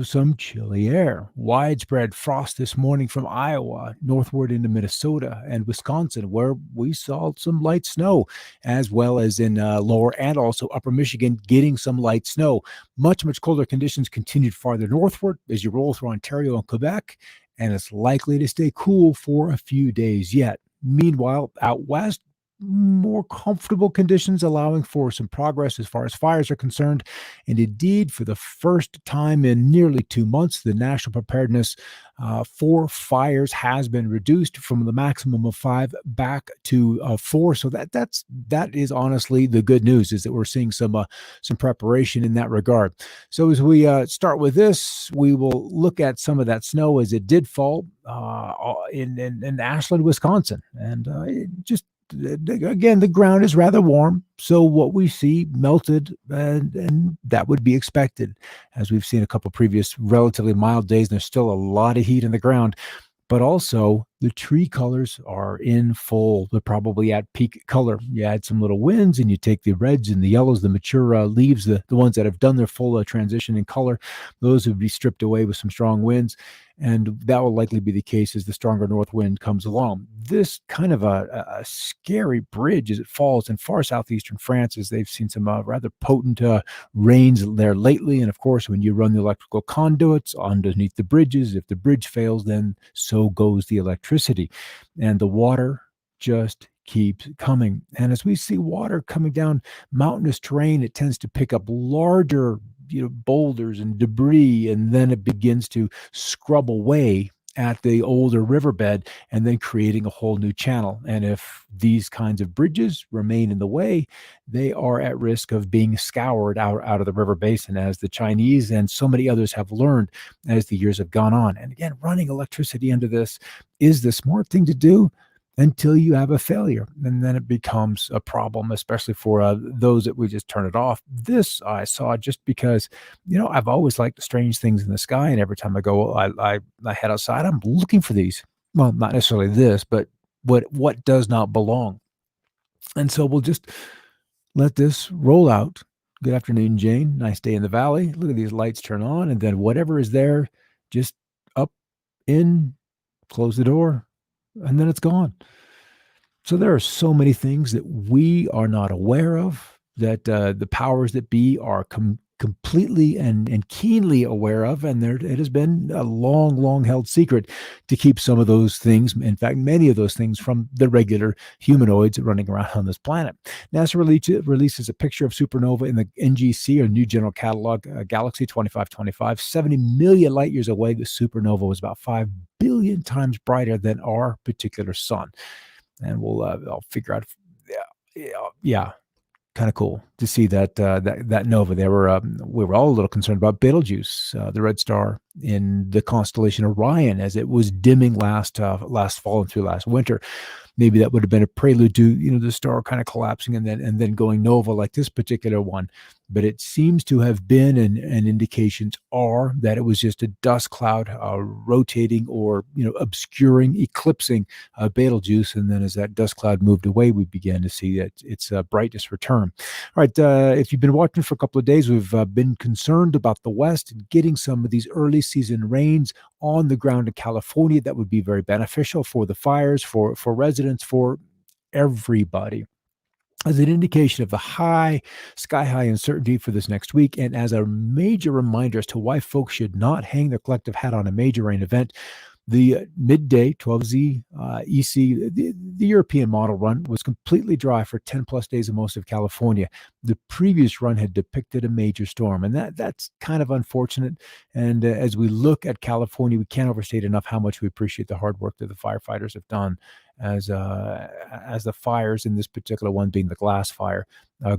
Some chilly air. Widespread frost this morning from Iowa northward into Minnesota and Wisconsin, where we saw some light snow, as well as in lower and also upper Michigan, getting some light snow. Much colder conditions continued farther northward as you roll through Ontario and Quebec, and it's likely to stay cool for a few days yet. Meanwhile, out west, more comfortable conditions allowing for some progress as far as fires are concerned. And indeed, for the first time in nearly 2 months, the national preparedness for fires has been reduced from the maximum of 5 back to 4. So that is honestly the good news, is that we're seeing some preparation in that regard. So as we start with this, we will look at some of that snow as it did fall in Ashland, Wisconsin, and it just again, the ground is rather warm, so what we see melted, and that would be expected, as we've seen a couple previous relatively mild days. And there's still a lot of heat in the ground, but also the tree colors are in full. They're probably at peak color. You add some little winds and you take the reds and the yellows, the mature leaves, the ones that have done their full transition in color, those would be stripped away with some strong winds. And that will likely be the case as the stronger north wind comes along. This kind of a scary bridge as it falls in far southeastern France, as they've seen some rather potent rains there lately. And of course, when you run the electrical conduits underneath the bridges, if the bridge fails, then so goes the electricity. And the water just keeps coming. And as we see water coming down mountainous terrain, it tends to pick up larger boulders and debris, and then it begins to scrub away at the older riverbed and then creating a whole new channel. And if these kinds of bridges remain in the way, they are at risk of being scoured out of the river basin, as the Chinese and so many others have learned as the years have gone on. And again, running electricity into this is the smart thing to do until you have a failure, and then it becomes a problem, especially for those that we just turn it off. This I saw just because, I've always liked the strange things in the sky, and every time I go, I head outside, I'm looking for these. Well, not necessarily this, but what does not belong. And so we'll just let this roll out. Good afternoon, Jane. Nice day in the valley. Look at these lights turn on, and then whatever is there, just up, in, close the door, and then it's gone. So there are so many things that we are not aware of, that the powers that be are completely and keenly aware of, and it has been a long held secret to keep some of those things, in fact many of those things, from the regular humanoids running around on this planet. NASA releases a picture of supernova in the NGC, or New General Catalog, Galaxy 2525, 70 million light years away. The supernova was about 5 billion times brighter than our particular sun. And I'll figure out. Yeah, kind of cool to see that nova. We were all a little concerned about Betelgeuse, the red star in the constellation Orion, as it was dimming last fall and through last winter. Maybe that would have been a prelude to the star kind of collapsing and then going nova like this particular one. But it seems to have been, and indications are that it was just a dust cloud rotating or obscuring, eclipsing Betelgeuse. And then as that dust cloud moved away, we began to see that its brightness return. All right, if you've been watching for a couple of days, we've been concerned about the West and getting some of these early season rains on the ground in California. That would be very beneficial for the fires, for residents, for everybody, as an indication of the sky high uncertainty for this next week, and as a major reminder as to why folks should not hang their collective hat on a major rain event. The midday 12Z EC, the European model run, was completely dry for 10 plus days in most of California. The previous run had depicted a major storm, and that's kind of unfortunate. And as we look at California, we can't overstate enough how much we appreciate the hard work that the firefighters have done as the fires, in this particular one being the glass fire,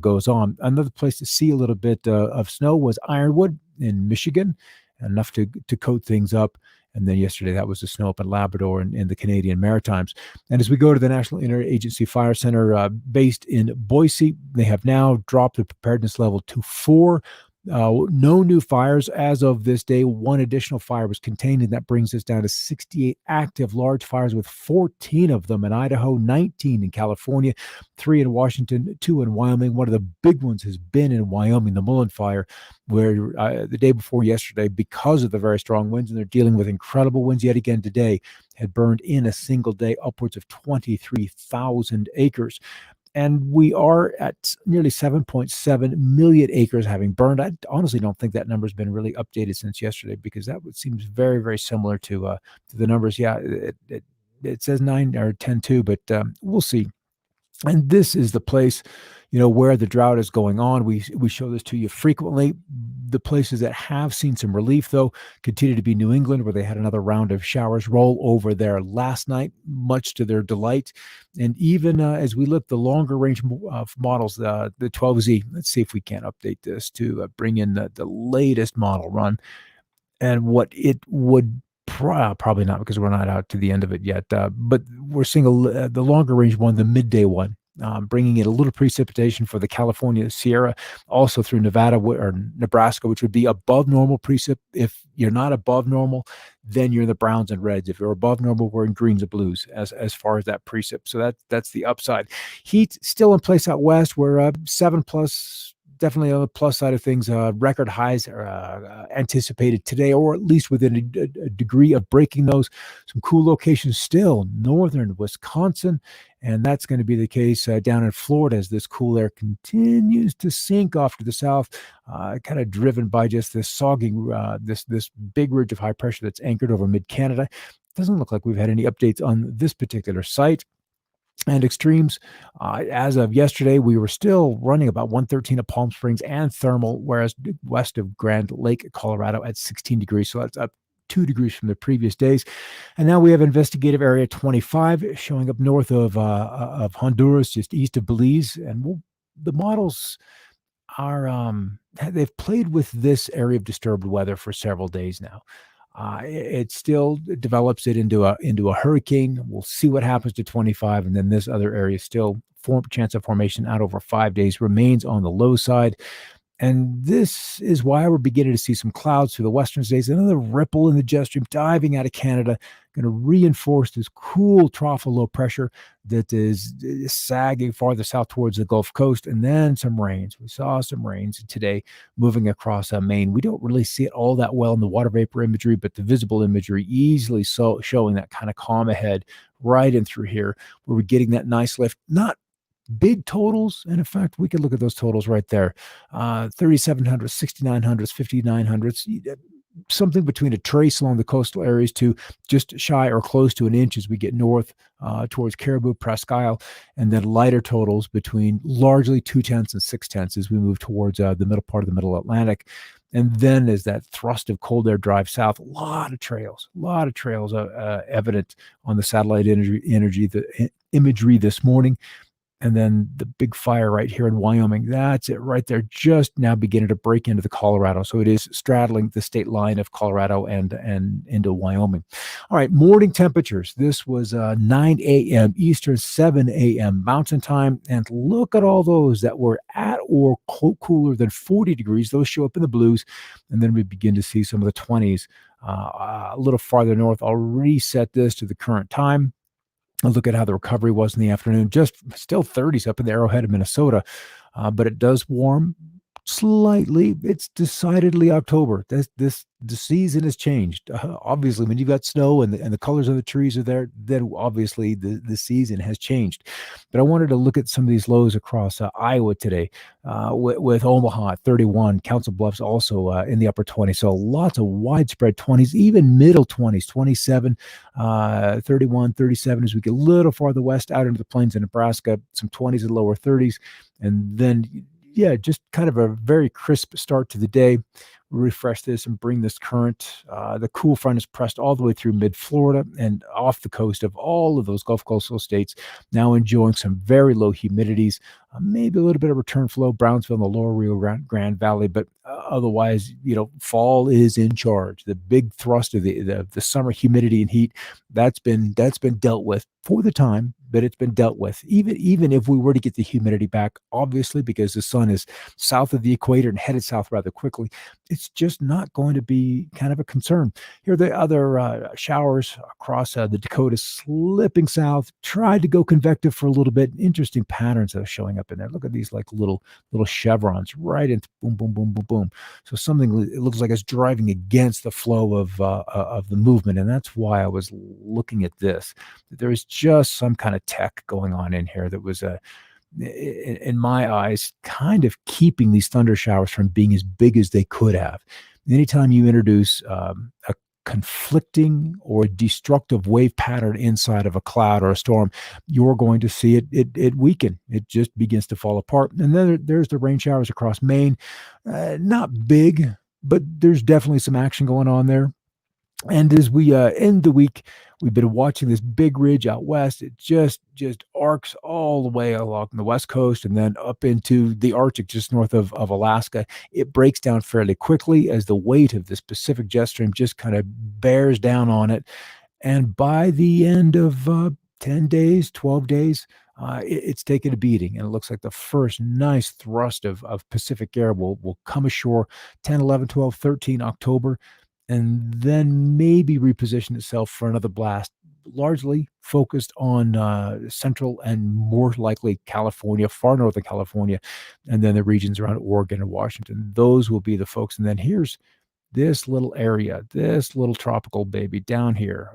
goes on. Another place to see a little bit of snow was Ironwood in Michigan, enough to coat things up. And then yesterday, that was the snow up in Labrador and in the Canadian Maritimes. And as we go to the National Interagency Fire Center based in Boise, they have now dropped the preparedness level to 4. No new fires as of this day. One additional fire was contained, and that brings us down to 68 active large fires, with 14 of them in Idaho, 19 in California, 3 in Washington, 2 in Wyoming. One of the big ones has been in Wyoming, the Mullen Fire, where the day before yesterday, because of the very strong winds, and they're dealing with incredible winds yet again today, had burned in a single day upwards of 23,000 acres. And we are at nearly 7.7 million acres having burned. I honestly don't think that number has been really updated since yesterday, because that seems very, very similar to the numbers. Yeah, it says 9 or 10 too, but we'll see. And this is the place, where the drought is going on. We show this to you frequently. The places that have seen some relief, though, continue to be New England, where they had another round of showers roll over there last night, much to their delight. And even as we look, the longer range of models, the 12Z, let's see if we can update this to bring in the latest model run and what it would probably not, because we're not out to the end of it yet. But we're seeing the longer range one, the midday one, bringing in a little precipitation for the California Sierra, also through Nevada or Nebraska, which would be above normal precip. If you're not above normal, then you're in the browns and reds. If you're above normal, we're in greens and blues as far as that precip. So that's the upside. Heat still in place out west. We're 7 plus. Definitely on the plus side of things. Record highs are anticipated today, or at least within a degree of breaking those. Some cool locations still, northern Wisconsin, and that's going to be the case down in Florida as this cool air continues to sink off to the south, kind of driven by just this sogging, this big ridge of high pressure that's anchored over mid-Canada. Doesn't look like we've had any updates on this particular site. And extremes, as of yesterday, we were still running about 113 at Palm Springs and thermal, whereas west of Grand Lake, Colorado, at 16 degrees. So that's up 2 degrees from the previous days. And now we have investigative area 25 showing up north of Honduras, just east of Belize. And the models are they've played with this area of disturbed weather for several days now. It still develops it into a hurricane. We'll see what happens to 25, and then this other area still chance of formation out over 5 days remains on the low side. And this is why we're beginning to see some clouds through the western states. Another ripple in the jet stream diving out of Canada, going to reinforce this cool trough of low pressure that is sagging farther south towards the Gulf Coast. And then some rains. We saw some rains today moving across Maine. We don't really see it all that well in the water vapor imagery, but the visible imagery easily showing that kind of calm ahead right in through here, where we're getting that nice lift. Not big totals, and in fact, we could look at those totals right there: 3,700s, 6,900s, 5,900s, something between a trace along the coastal areas to just shy or close to an inch as we get north towards Caribou, Presque Isle, and then lighter totals between largely 2/10 and 6/10 as we move towards the middle part of the Middle Atlantic. And then as that thrust of cold air drives south, a lot of trails evident on the satellite imagery this morning. And then the big fire right here in Wyoming, that's it right there, just now beginning to break into the Colorado. So it is straddling the state line of Colorado and into Wyoming. All right, morning temperatures. This was 9 a.m. Eastern, 7 a.m. Mountain Time. And look at all those that were at or cooler than 40 degrees. Those show up in the blues. And then we begin to see some of the 20s a little farther north. I'll reset this to the current time. Look at how the recovery was in the afternoon. Just still 30s up in the Arrowhead of Minnesota, but it does warm slightly. It's decidedly October. The season has changed. Obviously, when you've got snow and the colors of the trees are there, then obviously the season has changed. But I wanted to look at some of these lows across Iowa today, with Omaha at 31, Council Bluffs also in the upper 20s. So lots of widespread 20s, even middle 20s, 27, 31, 37 as we get a little farther west out into the plains of Nebraska, some 20s and lower 30s. And then, yeah, just kind of a very crisp start to the day. Refresh this and bring this current. The cool front is pressed all the way through mid-Florida and off the coast of all of those Gulf coastal states, now enjoying some very low humidities, maybe a little bit of return flow, Brownsville and the lower Rio Grande Valley, but otherwise, fall is in charge. The big thrust of the summer humidity and heat, that's been dealt with for the time. but it's been dealt with. Even if we were to get the humidity back, obviously, because the sun is south of the equator and headed south rather quickly, it's just not going to be kind of a concern. Here are the other showers across the Dakotas slipping south, tried to go convective for a little bit. Interesting patterns that are showing up in there. Look at these like little chevrons right into boom, boom, boom, boom, boom. So something, it looks like it's driving against the flow of the movement, and that's why I was looking at this. There is just some kind of tech going on in here that was in my eyes, kind of keeping these thunder showers from being as big as they could have. Anytime you introduce a conflicting or destructive wave pattern inside of a cloud or a storm, you're going to see it weaken. It just begins to fall apart. And then there's the rain showers across Maine. Not big, but there's definitely some action going on there. And as we end the week, we've been watching this big ridge out west. It just arcs all the way along the west coast and then up into the Arctic just north of Alaska. It breaks down fairly quickly as the weight of this Pacific jet stream just kind of bears down on it. And by the end of 10 days, 12 days, it's taken a beating. And it looks like the first nice thrust of Pacific air will come ashore 10, 11, 12, 13 October, and then maybe reposition itself for another blast, largely focused on central and more likely California, far northern California, and then the regions around Oregon and Washington. Those will be the folks. And then here's this little area, this little tropical baby down here.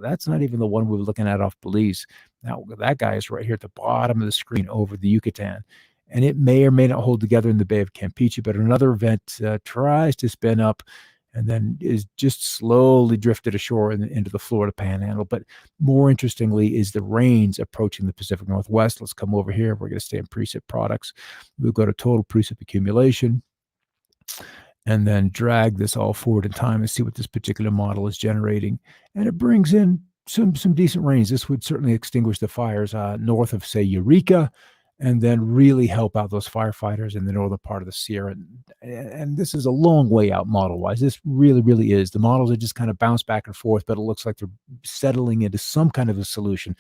That's not even the one we were looking at off Belize. Now, that guy is right here at the bottom of the screen over the Yucatan. And it may or may not hold together in the Bay of Campeche, but another event tries to spin up and then is just slowly drifted ashore into the Florida Panhandle. But more interestingly is the rains approaching the Pacific Northwest. Let's come over here. We're going to stay in precip products. We'll go to total precip accumulation and then drag this all forward in time and see what this particular model is generating. And it brings in some decent rains. This would certainly extinguish the fires north of, say, Eureka, and then really help out those firefighters in the northern part of the Sierra. And this is a long way out model-wise. This really is. The models are just kind of bounce back and forth, but it looks like they're settling into some kind of a solution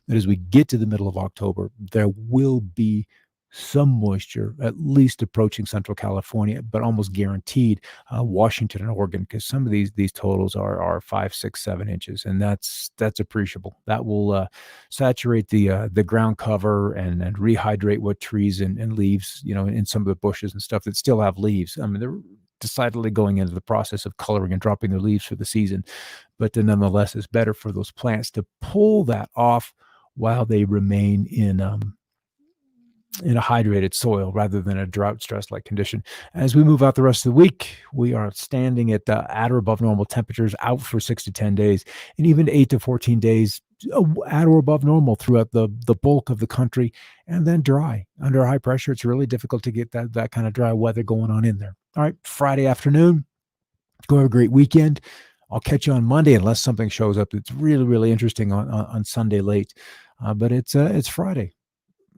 that as we get to the middle of October, there will be some moisture, at least approaching Central California, but almost guaranteed Washington and Oregon, because some of these totals are 5, 6, 7 inches, and that's appreciable. That will saturate the ground cover and rehydrate what trees and leaves, in some of the bushes and stuff that still have leaves. I mean, they're decidedly going into the process of coloring and dropping their leaves for the season, but nonetheless, it's better for those plants to pull that off while they remain in a hydrated soil rather than a drought stress like condition. As we move out the rest of the week, we are standing at or above normal temperatures out for 6 to 10 days, and even 8 to 14 days at or above normal throughout the bulk of the country, and then dry. Under high pressure, it's really difficult to get that kind of dry weather going on in there. All right, Friday afternoon, go have a great weekend. I'll catch you on Monday unless something shows up that's really interesting on Sunday late. But it's Friday,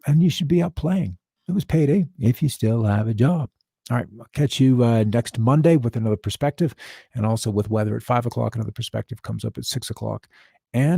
and you should be out playing. It was payday if you still have a job. All right, I'll catch you next Monday with another perspective, and also with weather at 5 o'clock. Another perspective comes up at 6 o'clock. And